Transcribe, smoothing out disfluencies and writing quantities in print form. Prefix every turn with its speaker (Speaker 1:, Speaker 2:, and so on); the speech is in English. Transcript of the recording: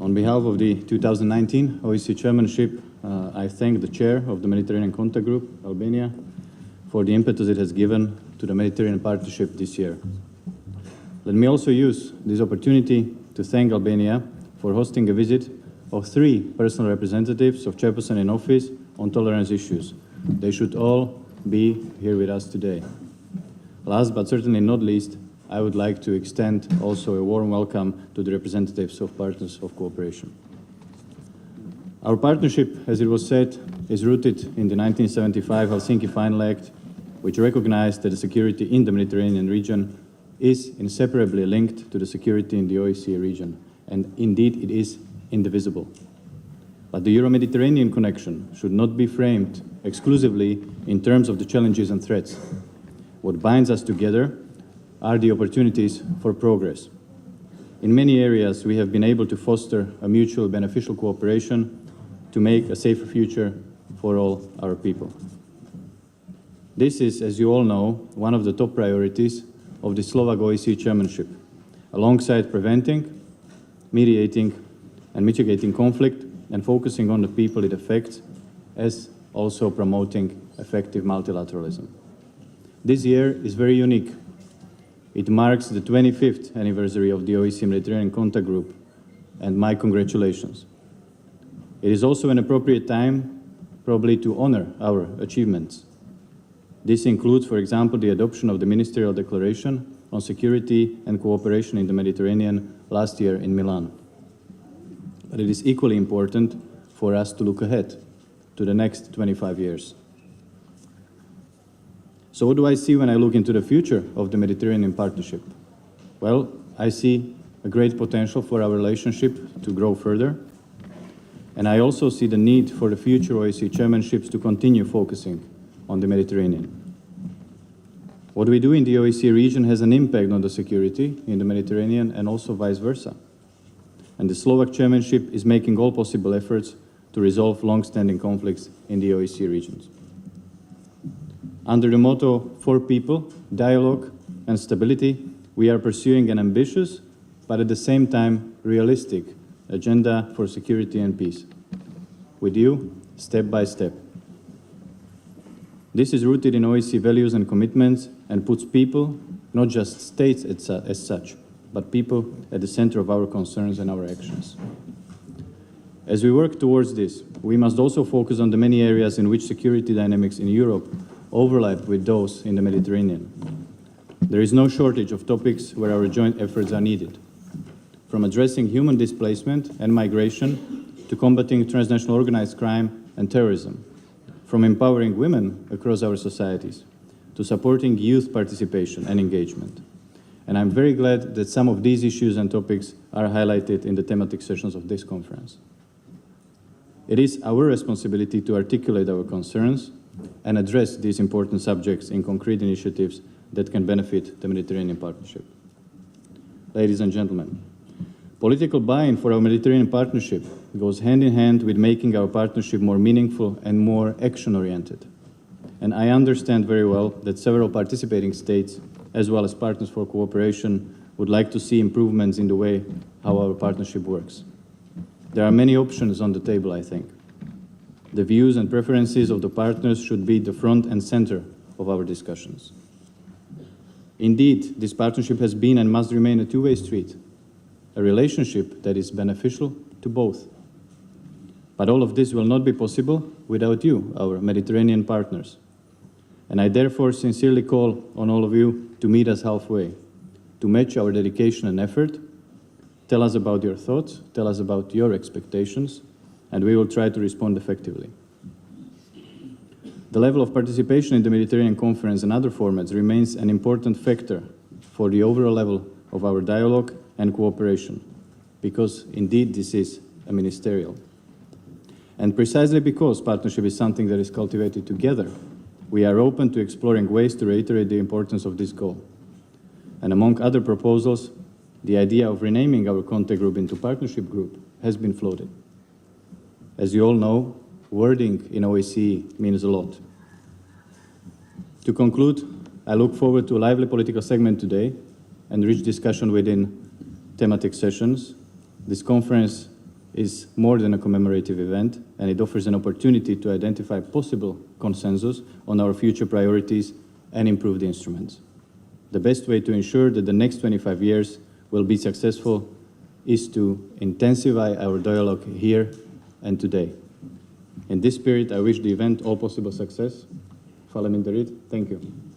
Speaker 1: On behalf of the 2019 OEC chairmanship, I thank the chair of the Mediterranean Contact Group, Albania, for the impetus it has given to the Mediterranean Partnership this year. Let me also use this opportunity to thank Albania for hosting a visit of 3 personal representatives of chairperson in office on tolerance issues. They should all be here with us today. Last but certainly not least, I would like to extend also a warm welcome to the representatives of partners of cooperation. Our partnership, as it was said, is rooted in the 1975 Helsinki Final Act, which recognized that the security in the Mediterranean region is inseparably linked to the security in the OSCE region, and indeed it is indivisible. But the Euro-Mediterranean connection should not be framed exclusively in terms of the challenges and threats. What binds us together are the opportunities for progress. In many areas, we have been able to foster a mutual beneficial cooperation to make a safer future for all our people. This is, as you all know, one of the top priorities of the Slovak OEC chairmanship, alongside preventing, mediating, and mitigating conflict and focusing on the people it affects, as also promoting effective multilateralism. This year is very unique. It marks the 25th anniversary of the OEC Mediterranean Contact Group, and my congratulations. It is also an appropriate time, probably, to honor our achievements. This includes, for example, the adoption of the Ministerial Declaration on Security and Cooperation in the Mediterranean last year in Milan. But it is equally important for us to look ahead to the next 25 years. So what do I see when I look into the future of the Mediterranean Partnership? Well, I see a great potential for our relationship to grow further. And I also see the need for the future OSCE chairmanships to continue focusing on the Mediterranean. What we do in the OSCE region has an impact on the security in the Mediterranean and also vice versa. And the Slovak chairmanship is making all possible efforts to resolve long-standing conflicts in the OSCE regions. Under the motto, for people, dialogue and stability, we are pursuing an ambitious, but at the same time realistic, agenda for security and peace. With you, step by step. This is rooted in OSCE values and commitments and puts people, not just states as such, but people at the center of our concerns and our actions. As we work towards this, we must also focus on the many areas in which security dynamics in Europe overlap with those in the Mediterranean. There is no shortage of topics where our joint efforts are needed, from addressing human displacement and migration to combating transnational organized crime and terrorism, from empowering women across our societies to supporting youth participation and engagement. And I'm very glad that some of these issues and topics are highlighted in the thematic sessions of this conference. It is our responsibility to articulate our concerns and address these important subjects in concrete initiatives that can benefit the Mediterranean Partnership. Ladies and gentlemen, political buy-in for our Mediterranean Partnership goes hand in hand with making our partnership more meaningful and more action-oriented. And I understand very well that several participating states, as well as partners for cooperation, would like to see improvements in the way how our partnership works. There are many options on the table, I think. The views and preferences of the partners should be the front and center of our discussions. Indeed, this partnership has been and must remain a two-way street, a relationship that is beneficial to both. But all of this will not be possible without you, our Mediterranean partners. And I therefore sincerely call on all of you to meet us halfway, to match our dedication and effort. Tell us about your thoughts, tell us about your expectations, and we will try to respond effectively. The level of participation in the Mediterranean Conference and other formats remains an important factor for the overall level of our dialogue and cooperation, because indeed this is a ministerial. And precisely because partnership is something that is cultivated together, we are open to exploring ways to reiterate the importance of this goal. And among other proposals, the idea of renaming our contact group into partnership group has been floated. As you all know, wording in OSCE means a lot. To conclude, I look forward to a lively political segment today and rich discussion within thematic sessions. This conference is more than a commemorative event, and it offers an opportunity to identify possible consensus on our future priorities and improve the instruments. The best way to ensure that the next 25 years will be successful is to intensify our dialogue here and today. In this spirit, I wish the event all possible success. Thank you.